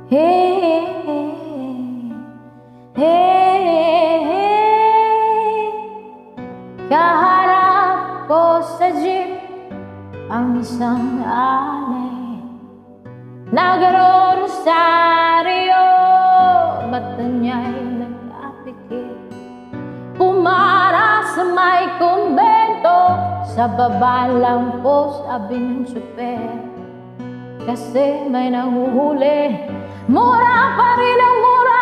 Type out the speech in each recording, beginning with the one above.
Hey, hey, hey. Kaharap ko sa jeep ang isang alay, nagro-rosaryo, mata niya'y nag-apikit. Pumara sa may kumbento, sa baba lang po sabi ng tsuper, kasi may nanguhuli, mura pa rin ang mura.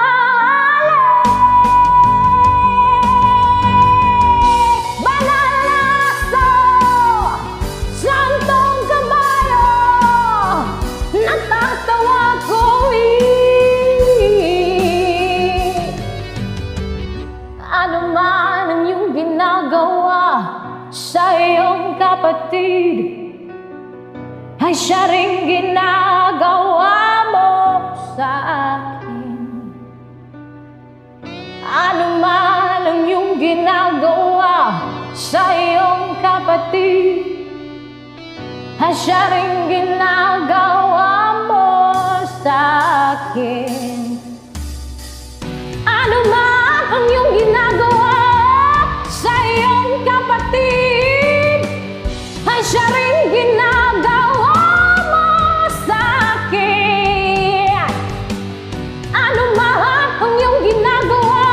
Ano man ang iyong ginagawa sa iyong kapatid, ay siya ring ginagawa mo sa akin. Ano man ang iyong ginagawa sa iyong kapatid, ay siya ring ginagawa mo sa akin. Ano man ang iyong ginagawa sa iyong kapatid, ay siya rin ginagawa mo sa akin. Ano man ang iyong ginagawa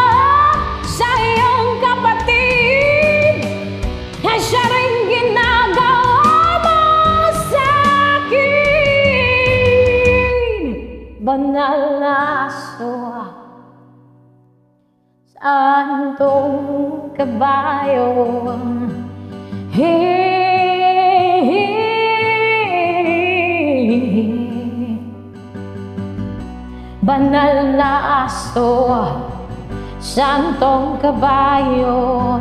sa iyong kapatid, ay siya rin ginagawa mo sa akin. Banal na aso, santong kabayo, banal na aso, santong kabayo,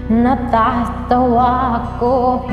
natatawa ko,